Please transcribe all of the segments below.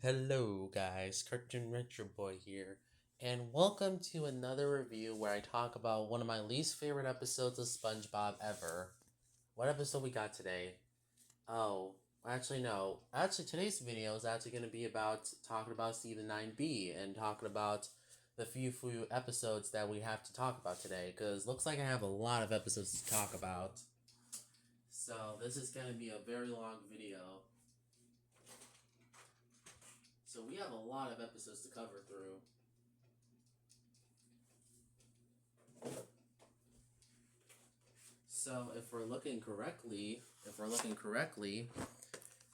Hello guys, Cartoon Retro Boy here, and welcome to another review where I talk about one of my least favorite episodes of SpongeBob ever. What episode we got today? Oh, actually no. Actually today's video is actually going to be about talking about Season 9B and talking about the few episodes that we have to talk about today, because looks like I have a lot of episodes to talk about. So this is going to be a very long video. So we have a lot of episodes to cover through. So if we're looking correctly,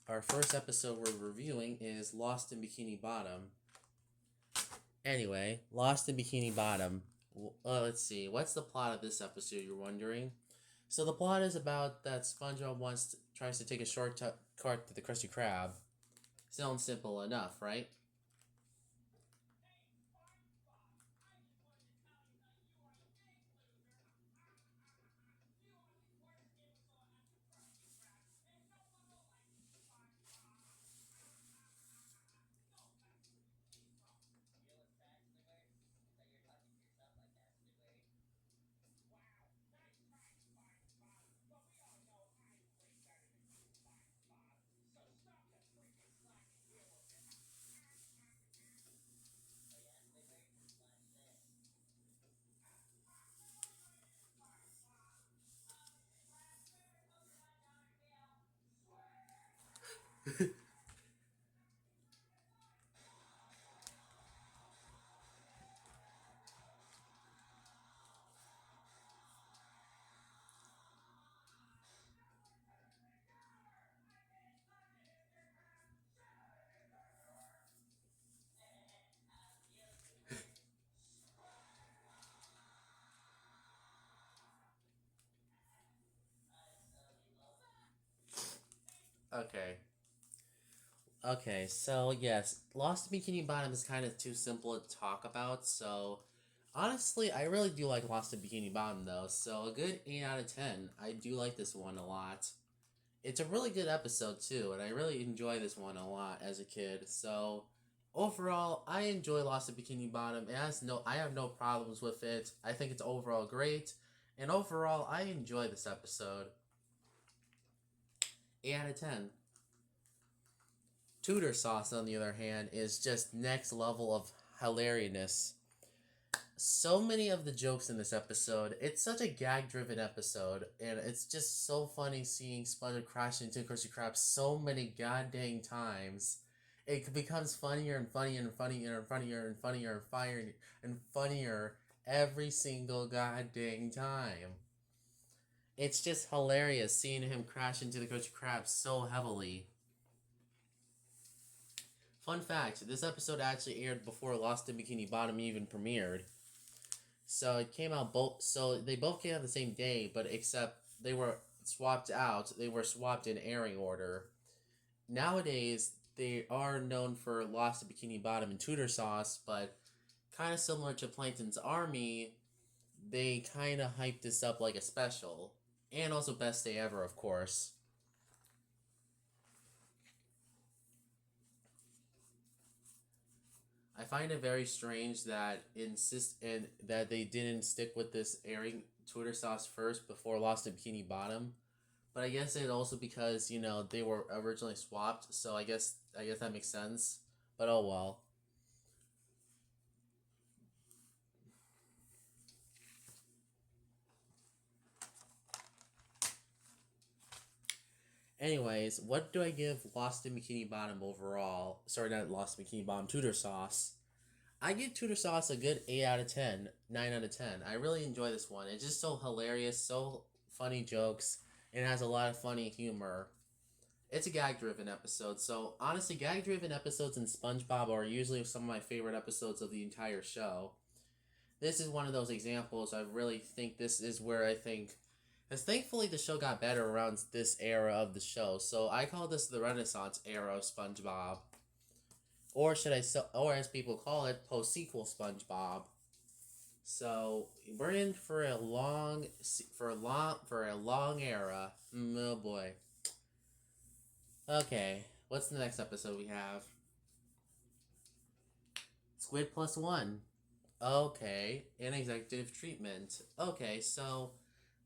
our first episode we're reviewing is Lost in Bikini Bottom. Anyway, Lost in Bikini Bottom. Let's see. What's the plot of this episode? You're wondering. So the plot is about that SpongeBob tries to take a shortcut to the Krusty Krab. Sounds simple enough, right? Okay. Okay, so yes, Lost in Bikini Bottom is kind of too simple to talk about, so honestly, I really do like Lost in Bikini Bottom though, so a good 8 out of 10. I do like this one a lot. It's a really good episode too, and I really enjoy this one a lot as a kid, so overall, I enjoy Lost in Bikini Bottom. I have no problems with it. I think it's overall great, and overall, I enjoy this episode. 8 out of 10. Tudor Sauce, on the other hand, is just next level of hilarious. So many of the jokes in this episode, it's such a gag-driven episode, and it's just so funny seeing SpongeBob crash into Krusty Krab so many goddamn times. It becomes funnier and funnier and funnier and funnier and funnier and funnier and funnier every single goddamn time. It's just hilarious seeing him crash into the Krusty Krab so heavily. Fun fact, this episode actually aired before Lost in Bikini Bottom even premiered. So it came out they both came out the same day, but except they were swapped out. They were swapped in airing order. Nowadays, they are known for Lost in Bikini Bottom and Tudor Sauce, but kind of similar to Plankton's Army, they kind of hyped this up like a special. And also Best Day Ever, of course. I find it very strange that they didn't stick with this airing Twitter sauce first before Lost in Bikini Bottom. But I guess it also because they were originally swapped, so I guess that makes sense. But oh well. Anyways, what do I give Lost in Bikini Bottom overall? Sorry, not Lost in Bikini Bottom. Tudor Sauce. I give Tudor Sauce a good 8 out of 10, 9 out of 10. I really enjoy this one. It's just so hilarious, so funny jokes, and it has a lot of funny humor. It's a gag-driven episode, so honestly, gag-driven episodes in SpongeBob are usually some of my favorite episodes of the entire show. This is one of those examples. I really think this is where I think, because thankfully the show got better around this era of the show, so I call this the Renaissance era of SpongeBob, or as people call it, post-sequel SpongeBob. So we're in for a long era. Oh boy. Okay, what's the next episode we have? Squid plus one. Okay, an executive treatment. Okay, so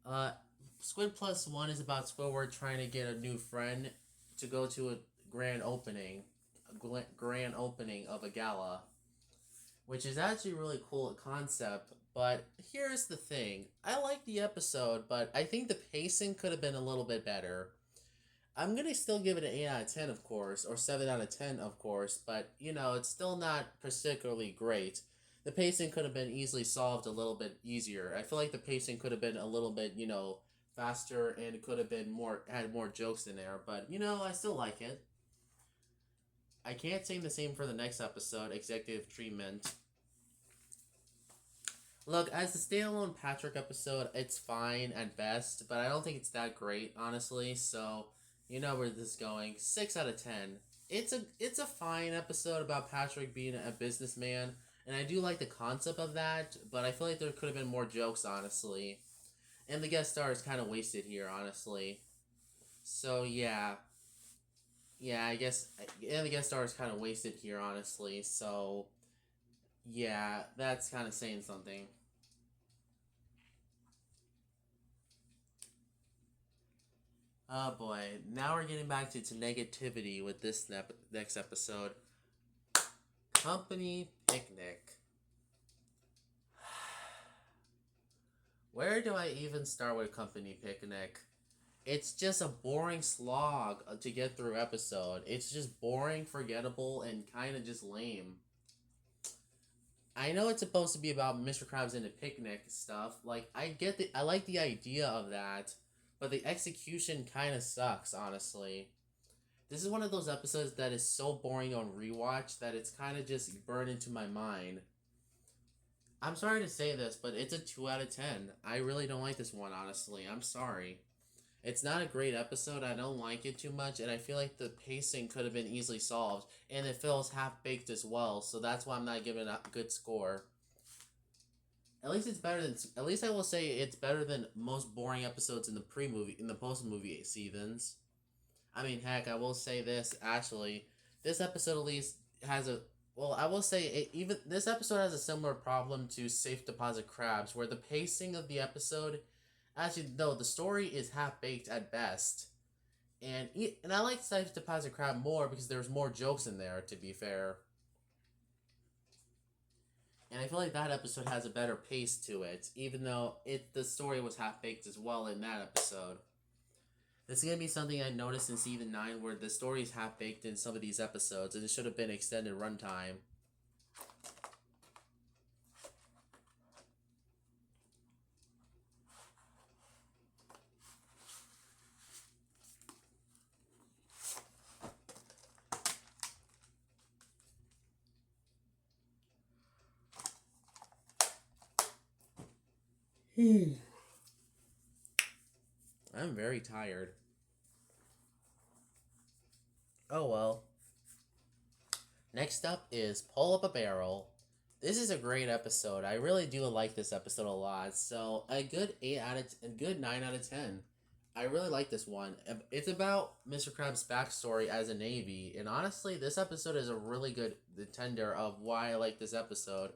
uh, Squid plus one is about Squidward trying to get a new friend to go to a grand opening, grand opening of a gala, which is actually a really cool concept. But here's the thing: I like the episode, but I think the pacing could have been a little bit better. I'm gonna still give it an 8 out of 10, of course, or 7 out of 10, of course. But it's still not particularly great. The pacing could have been easily solved a little bit easier. I feel like the pacing could have been a little bit, faster, and it could have been had more jokes in there. But I still like it. I can't say the same for the next episode, Executive Treatment. Look, as a standalone Patrick episode, it's fine at best, but I don't think it's that great, honestly. So, you know where this is going. 6 out of 10. It's a fine episode about Patrick being a businessman, and I do like the concept of that, but I feel like there could have been more jokes, honestly. And the guest star is kind of wasted here, honestly. So yeah, I guess, and the guest star is kind of wasted here, honestly. So yeah, that's kind of saying something. Oh boy, now we're getting back to negativity with this next episode. Company picnic. Where do I even start with company picnic? It's just a boring slog to get through episode. It's just boring, forgettable, and kind of just lame. I know it's supposed to be about Mr. Krabs and the picnic stuff. Like, I like the idea of that, but the execution kind of sucks, honestly. This is one of those episodes that is so boring on rewatch that it's kind of just burned into my mind. I'm sorry to say this, but it's a 2 out of 10. I really don't like this one, honestly. I'm sorry. It's not a great episode. I don't like it too much, and I feel like the pacing could have been easily solved, and it feels half baked as well. So that's why I'm not giving it a good score. At least it's better than. At least I will say it's better than most boring episodes in the post movie seasons. I mean, heck, I will say this actually. This episode at least has a. Well, I will say even this episode has a similar problem to Safe Deposit Crabs, where the pacing of the episode, actually, no, the story is half baked at best, and I like Safe Deposit Crab more because there's more jokes in there. To be fair, and I feel like that episode has a better pace to it, even though the story was half baked as well in that episode. This is gonna be something I noticed in season 9, where the story is half baked in some of these episodes, and it should have been extended runtime. I'm very tired. Oh well. Next up is Pull Up a Barrel. This is a great episode. I really do like this episode a lot. So a good 9 out of 10. I really like this one. It's about Mr. Krabs' backstory as a Navy, and honestly, this episode is a really good contender of why I like this episode.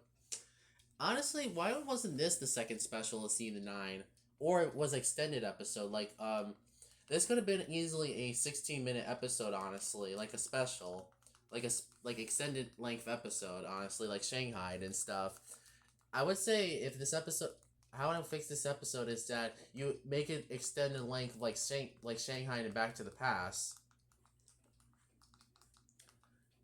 Honestly, why wasn't this the second special of season 9, or it was extended episode? This could have been easily a 16-minute episode. Honestly, like a special, like extended length episode. Honestly, like Shanghai and stuff. I would say if this episode, how I would fix this episode is that you make it extended length like Shanghai and Back to the Past.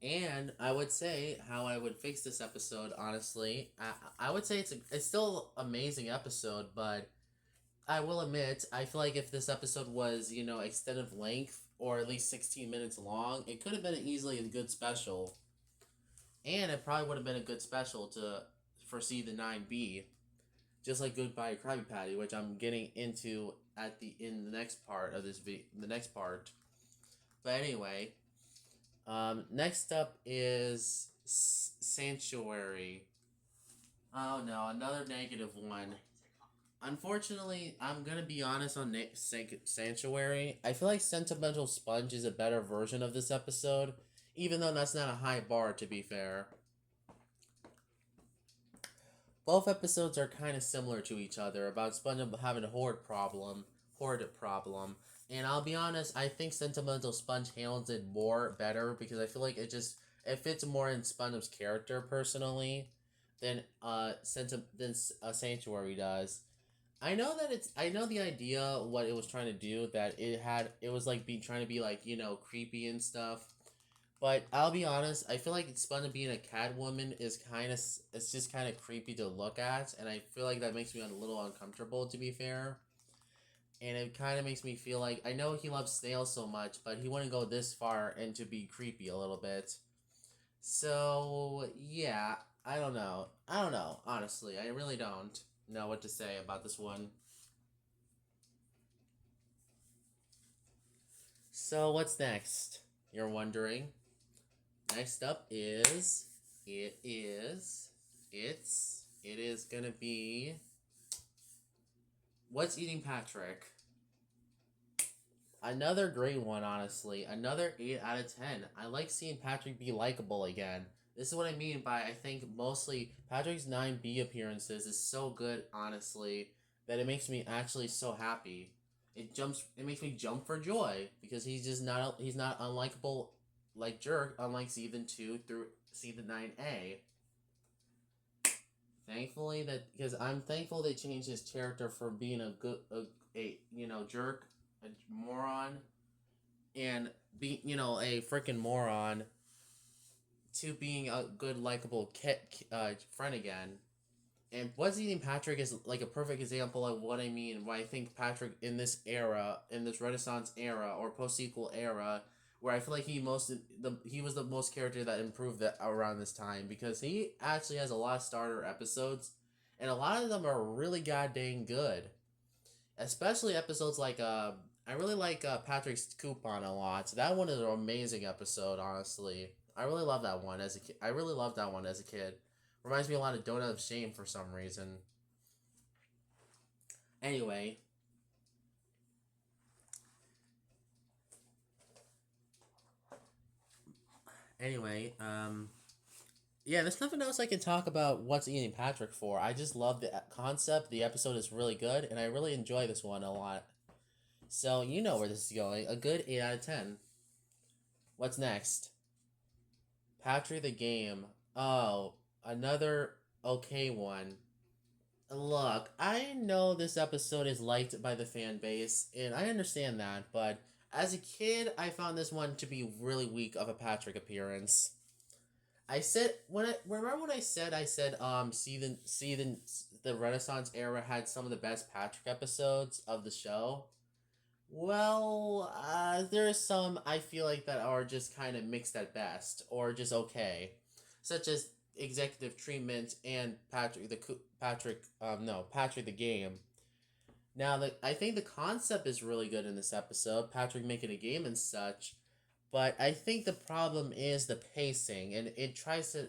And I would say how I would fix this episode, honestly, I would say it's still an amazing episode, but I will admit, I feel like if this episode was, extended length, or at least 16 minutes long, it could have been easily a good special. And it probably would have been a good special to foresee the 9B, just like Goodbye Krabby Patty, which I'm getting into in the next part of the next part. But anyway, next up is Sanctuary. Oh no, another negative one. Unfortunately, I'm gonna be honest on Sanctuary. I feel like Sentimental Sponge is a better version of this episode, even though that's not a high bar, to be fair. both episodes are kind of similar to each other about SpongeBob having a hoard problem. And I'll be honest, I think Sentimental Sponge handles it better because I feel like it fits more in SpongeBob's character personally than Sanctuary does. I know the idea what it was trying to do, that it was like being trying to be like, creepy and stuff. But I'll be honest, I feel like SpongeBob being a Catwoman is it's just kind of creepy to look at, and I feel like that makes me a little uncomfortable, to be fair. And it kind of makes me feel like, I know he loves snails so much, but he wouldn't go this far and to be creepy a little bit. So yeah, I don't know. Honestly, I really don't know what to say about this one. So what's next? You're wondering. Next up is it is it is gonna be What's Eating Patrick? Another great one, honestly. Another 8 out of 10. I like seeing Patrick be likable again. This is what I mean by, I think mostly Patrick's 9B appearances is so good, honestly, that it makes me actually so happy. It makes me jump for joy because he's not unlikable like Jerk, unlike season 2 through season 9A. Thankfully that because I'm thankful they changed his character from being a jerk, a moron, and be a freaking moron to being a good likable friend again. And What's Eating Patrick is like a perfect example of what I mean. Why I think Patrick in this era, in this Renaissance era or post sequel era, where I feel like he was the most character that improved that around this time because he actually has a lot of starter episodes, and a lot of them are really goddamn good. Especially episodes like I really like Patrick's Coupon a lot. That one is an amazing episode, honestly. I really love that one as a kid. I really loved that one as a kid. Reminds me a lot of Donut of Shame for some reason. Anyway, anyway, yeah, there's nothing else I can talk about What's Eating Patrick for. I just love the concept. The episode is really good, and I really enjoy this one a lot. So you know where this is going. A good 8 out of 10. What's next? Patrick the Game. Oh, another okay one. Look, I know this episode is liked by the fan base, and I understand that, but as a kid, I found this one to be really weak of a Patrick appearance. I said when I said the Renaissance era had some of the best Patrick episodes of the show. Well, there's some I feel like that are just kind of mixed at best, or just okay, such as Executive Treatment and Patrick the Game. Now, I think the concept is really good in this episode, Patrick making a game and such, but I think the problem is the pacing, and it tries to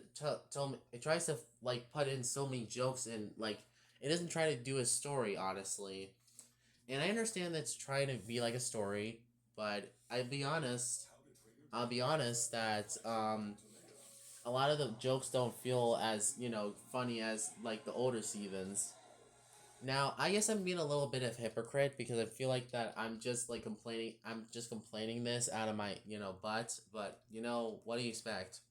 like put in so many jokes and like it doesn't try to do a story honestly. And I understand that's trying to be like a story, but I'll be honest that a lot of the jokes don't feel as funny as like the older seasons. Now, I guess I'm being a little bit of a hypocrite because I feel like that I'm just like complaining. I'm just complaining this out of my butt. But what do you expect?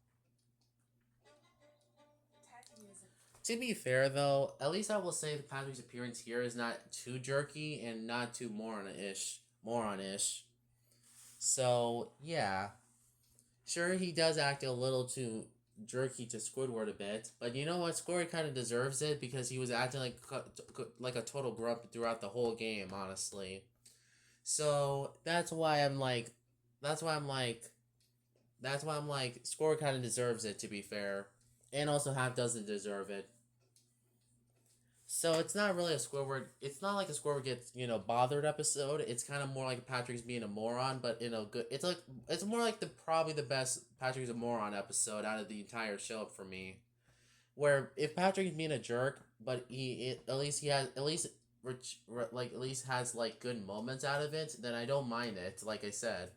To be fair, though, at least I will say that Patrick's appearance here is not too jerky and not too moron-ish. So yeah, sure he does act a little too jerky to Squidward a bit, but you know what? Squidward kind of deserves it because he was acting like a total grump throughout the whole game, honestly. So that's why I'm like, Squidward kind of deserves it to be fair, and also Half doesn't deserve it. So it's not really a Squidward. It's not like a Squidward gets bothered episode. It's kind of more like Patrick's being a moron, but good. It's more like the probably the best Patrick's a moron episode out of the entire show for me. Where if Patrick's being a jerk, but at least he has at least has like good moments out of it, then I don't mind it. Like I said,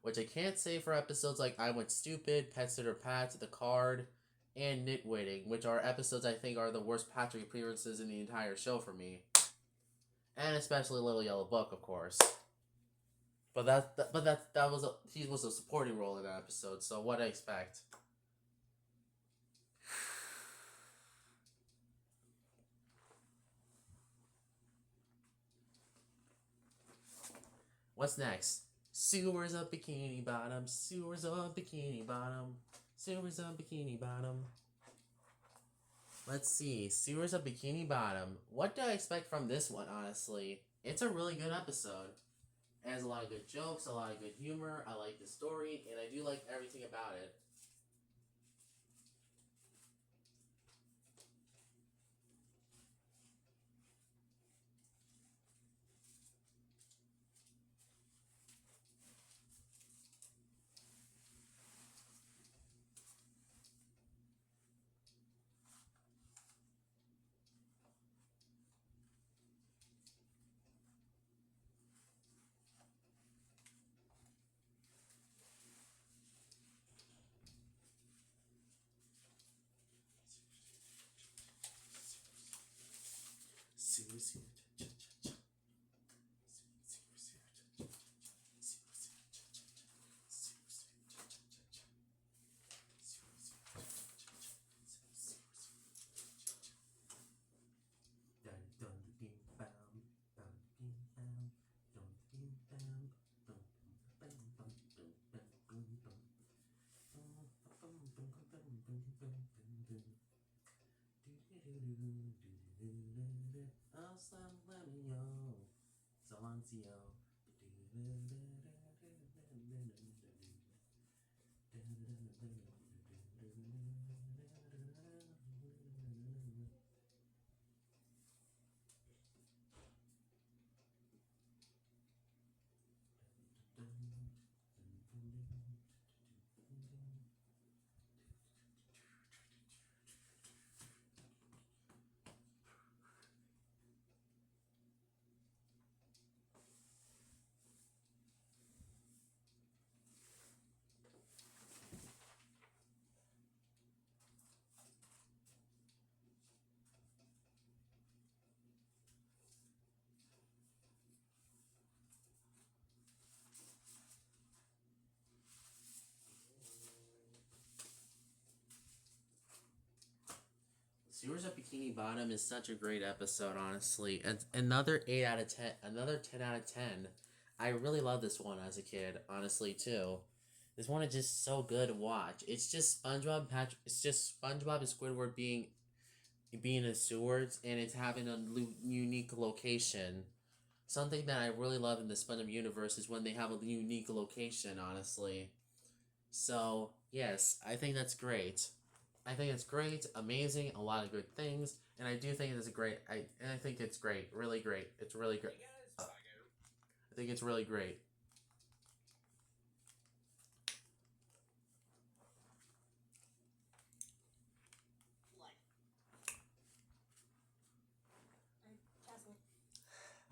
which I can't say for episodes like I Went Stupid, Pet Sitter Pat, The Card, and Nitwitting, which are episodes I think are the worst Patrick appearances in the entire show for me, and especially Little Yellow Book, of course. But he was a supporting role in that episode. So what I expect. What's next? Sewers of Bikini Bottom, sewers of Bikini Bottom, sewers of Bikini Bottom. Let's see, sewers of Bikini Bottom. What do I expect from this one, honestly? It's a really good episode. It has a lot of good jokes, a lot of good humor. I like the story, and I do like everything about it. Sewers of Bikini Bottom is such a great episode, honestly. And another 8 out of 10, another 10 out of 10. I really love this one as a kid, honestly, too. This one is just so good to watch. It's just it's just SpongeBob and Squidward being in sewers, and it's having a unique location. Something that I really love in the SpongeBob universe is when they have a unique location, honestly. So, yes, I think that's great. I think it's great, amazing, a lot of good things, and I do think it's a great. I think it's great, really great. It's really great. I think it's really great.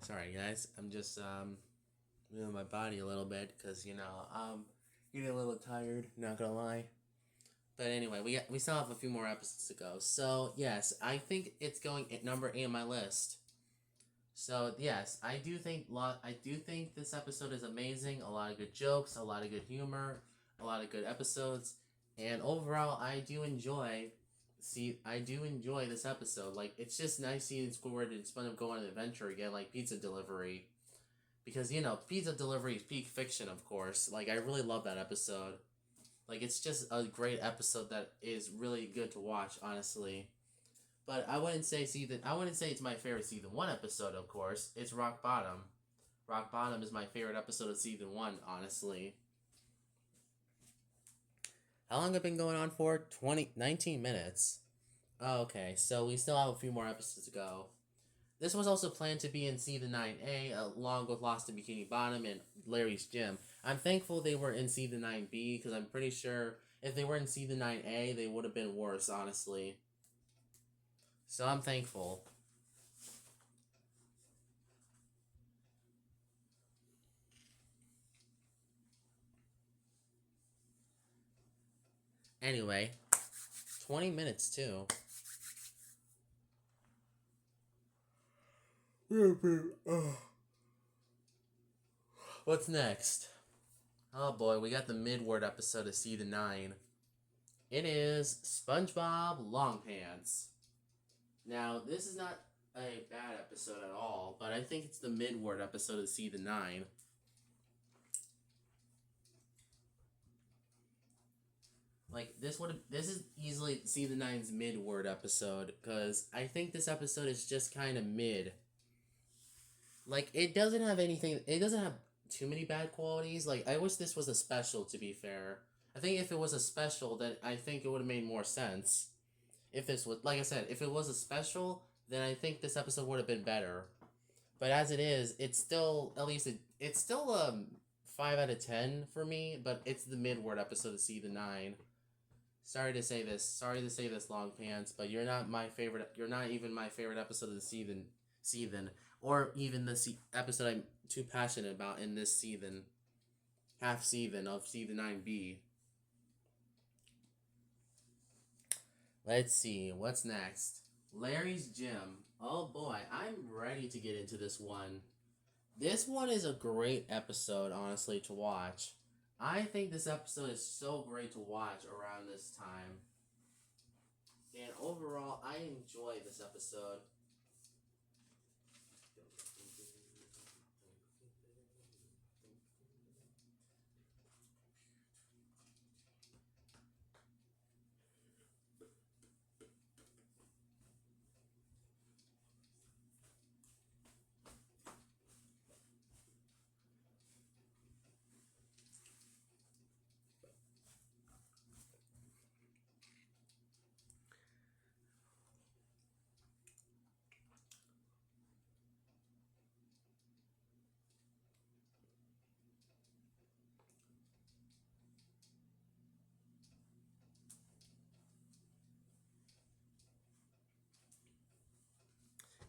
Sorry, guys. I'm just moving my body a little bit because getting a little tired. Not gonna lie. But anyway, we still have a few more episodes to go. So yes, I think it's going at number 8 on my list. So yes, I do think this episode is amazing. A lot of good jokes, a lot of good humor, a lot of good episodes, and overall, I do enjoy this episode. Like it's just nice seeing Squidward and SpongeBob go on an adventure again, like pizza delivery, because pizza delivery is peak fiction, of course. Like I really love that episode. Like it's just a great episode that is really good to watch, honestly. But I wouldn't say it's my favorite season 1 episode, of course. It's Rock Bottom. Rock Bottom is my favorite episode of season 1, honestly. How long have it been going on for? 19 minutes. Oh, okay, so we still have a few more episodes to go. This was also planned to be in season 9A, along with Lost in Bikini Bottom and Larry's Gym. I'm thankful they were in season 9B, because I'm pretty sure if they were in season 9A, they would have been worse, honestly. So I'm thankful. Anyway, 20 minutes too. What's next? Oh boy, we got the Midword episode of Season 9. It is SpongeBob Longpants. Now, this is not a bad episode at all, but I think it's the Midword episode of Season 9. Like, this is easily Season 9's Midword episode, because I think this episode is just kind of mid. Like, it doesn't have too many bad qualities. Like, I wish this was a special, to be fair. I think if it was a special, then I think it would have made more sense. If this was, like I said, if it was a special, then I think this episode would have been better. But as it is, it's still, at least, it's still 5 out of 10 for me, but it's the Midword episode of Season 9. Sorry to say this, Long Pants, but you're not even my favorite episode of the season, or even the episode I'm too passionate about in this season, half season of Season 9B. Let's see, what's next? Larry's Gym. Oh boy, I'm ready to get into this one. This one is a great episode, honestly, to watch. I think this episode is so great to watch around this time. And overall, I enjoy this episode.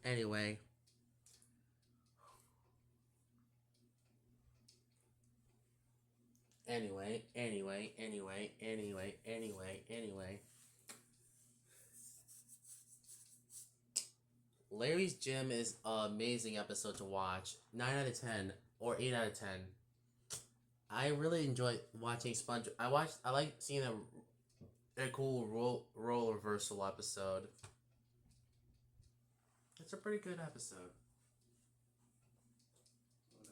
Anyway. Larry's Gym is an amazing episode to watch. 9 out of 10 or 8 out of 10. I really enjoy watching Sponge. I like seeing a cool role reversal episode. It's a pretty good episode. Oh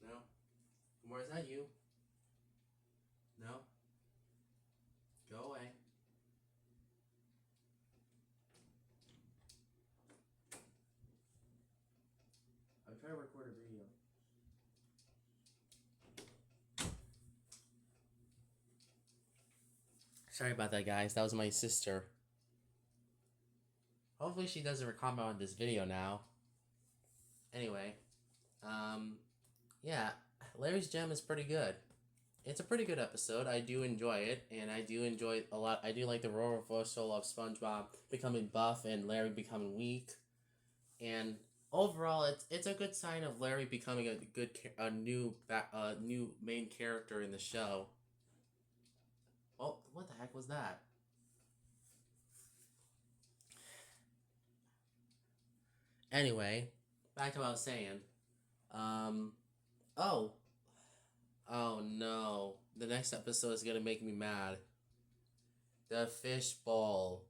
no. No? More, is that you? No? Go away. I'm trying to record a video. Sorry about that, guys. That was my sister. Hopefully she doesn't comment on this video now. Anyway, yeah, Larry's Gem is pretty good. It's a pretty good episode. I do enjoy it, and I do enjoy a lot. I do like the role reversal of SpongeBob becoming buff and Larry becoming weak, and overall, it's a good sign of Larry becoming a new main character in the show. Oh, what the heck was that? Anyway, back to what I was saying. Oh. Oh no. The next episode is gonna make me mad. The fish bowl.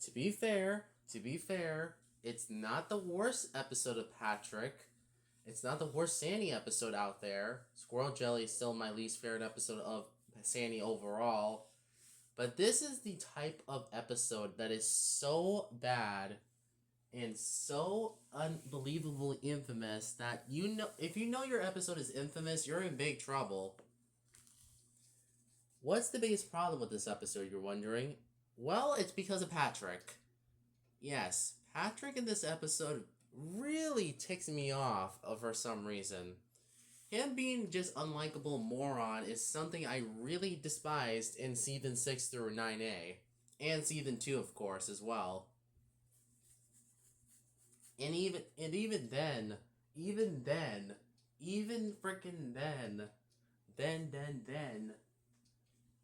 To be fair, it's not the worst episode of Patrick. It's not the worst Sandy episode out there. Squirrel Jelly is still my least favorite episode of Sandy overall. But this is the type of episode that is so bad and so unbelievably infamous that if you know your episode is infamous, you're in big trouble. What's the biggest problem with this episode, you're wondering? Well, it's because of Patrick. Yes, Patrick in this episode really ticks me off for some reason. Him being just unlikable moron is something I really despised in Season 6 through 9A. And Season 2, of course, as well. And even then, even then, even freaking then,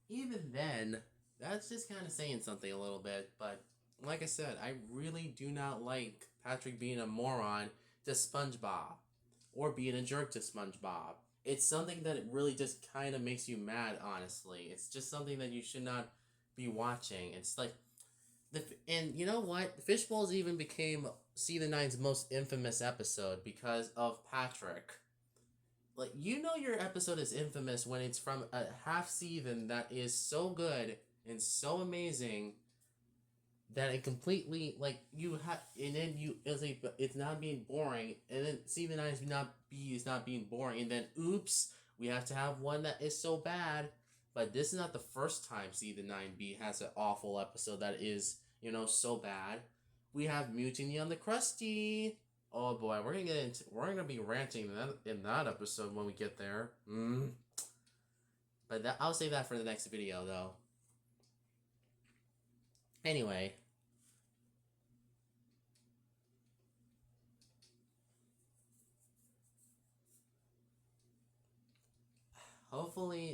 even then, that's just kind of saying something a little bit. But like I said, I really do not like Patrick being a moron to SpongeBob or being a jerk to SpongeBob. It's something that it really just kind of makes you mad, honestly. It's just something that you should not be watching. It's like and you know what? Fishbowls even became Season 9's most infamous episode because of Patrick. Like, you know your episode is infamous when it's from a half season that is so good and so amazing that it completely, like, you have, and then it's like, it's not being boring, and then Season 9 is not being boring, and then oops, we have to have one that is so bad. But this is not the first time Season 9B has an awful episode that is, so bad. We have Mutiny on the Krusty. Oh boy, we're gonna be ranting in that episode when we get there. But I'll save that for the next video though. Anyway, hopefully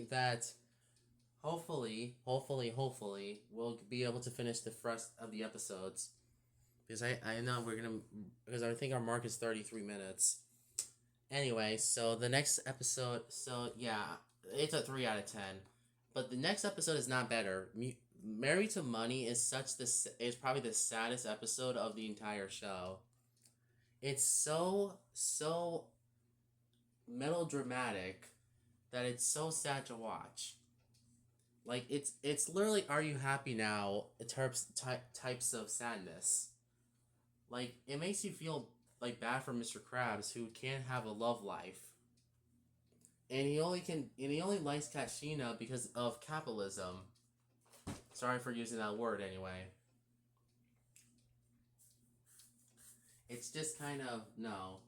we'll be able to finish the rest of the episodes, because I know we're gonna, because I think our mark is 33 minutes. Anyway, so the next episode, so yeah, it's a 3 out of 10. But the next episode is not better. Married to Money is probably the saddest episode of the entire show. It's so melodramatic that it's so sad to watch. Like, it's literally "Are you happy now?" types of sadness. Like, it makes you feel like bad for Mr. Krabs, who can't have a love life, and he only likes Kashina because of capitalism. Sorry for using that word anyway. It's just kind of no.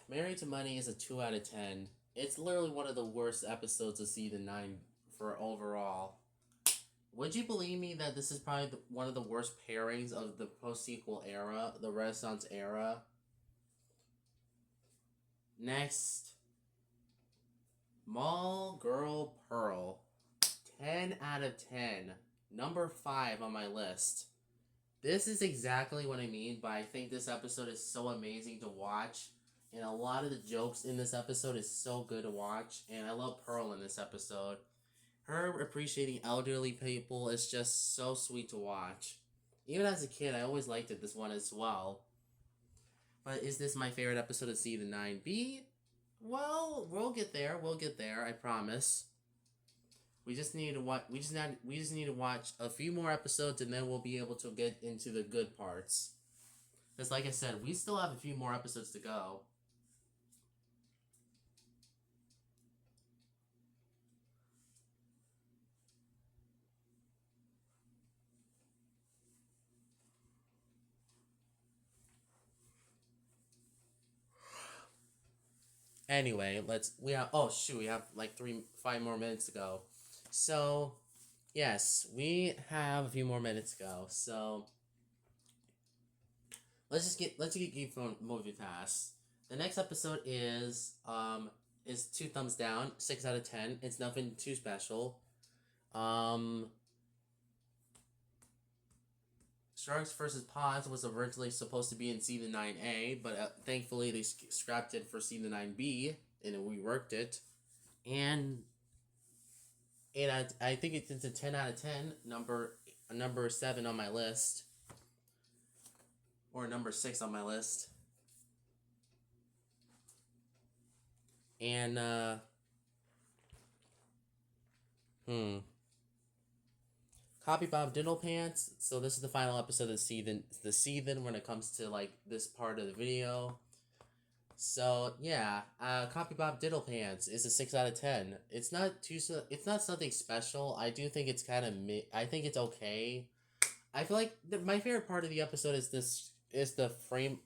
Married to Money is a 2 out of 10. It's literally one of the worst episodes of Season 9 for overall. Would you believe me that this is probably one of the worst pairings of the post-sequel era, the Renaissance era? Next, Mall Girl Pearl. 10 out of 10. Number 5 on my list. This is exactly what I mean by I think this episode is so amazing to watch. And a lot of the jokes in this episode is so good to watch. And I love Pearl in this episode. Her appreciating elderly people is just so sweet to watch. Even as a kid, I always liked this one as well. But is this my favorite episode of Season 9B? Well, we'll get there. We'll get there. I promise. We just need to watch. We just need to watch a few more episodes, and then we'll be able to get into the good parts. Because, like I said, we still have a few more episodes to go. Anyway, we have, oh shoot, we have like 5 more minutes to go. So, yes, we have a few more minutes to go. So, let's keep moving fast. The next episode is 2 thumbs down, 6 out of 10. It's nothing too special. Sharks vs. Pods was originally supposed to be in Season 9A, but thankfully they scrapped it for Season 9B, and we worked it. And I think it's a 10 out of 10, number 7 on my list. Or number 6 on my list. And, Copy Bob Diddle Pants. So this is the final episode of the season when it comes to like this part of the video. So yeah, Copy Bob Diddle Pants is a 6 out of 10. It's not something special. I do think it's kind of I think it's okay. I feel like my favorite part of the episode is the frame.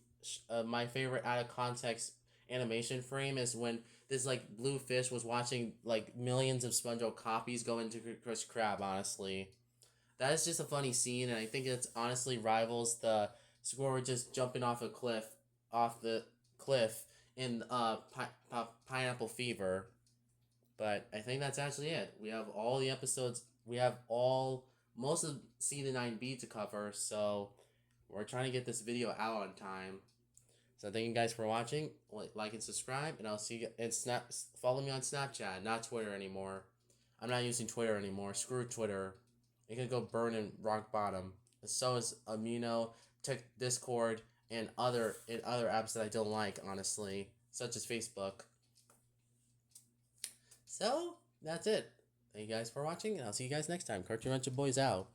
My favorite out of context animation frame is when this like blue fish was watching like millions of SpongeBob copies go into Chris Crab. Honestly, That is just a funny scene, and I think it's honestly rivals the Squidward just jumping off the cliff in Pineapple Fever. But I think that's actually it. We have all the episodes. We have all most of season 9B to cover, so we're trying to get this video out on time. So thank you guys for watching. Like and subscribe, and I'll see you. And follow me on Snapchat, not Twitter anymore. I'm not using Twitter anymore. Screw Twitter. It can go burn in rock bottom. So is Amino, Tech Discord, and other apps that I don't like, honestly, such as Facebook. So that's it. Thank you guys for watching, and I'll see you guys next time. Cartoon Rancher Boys out.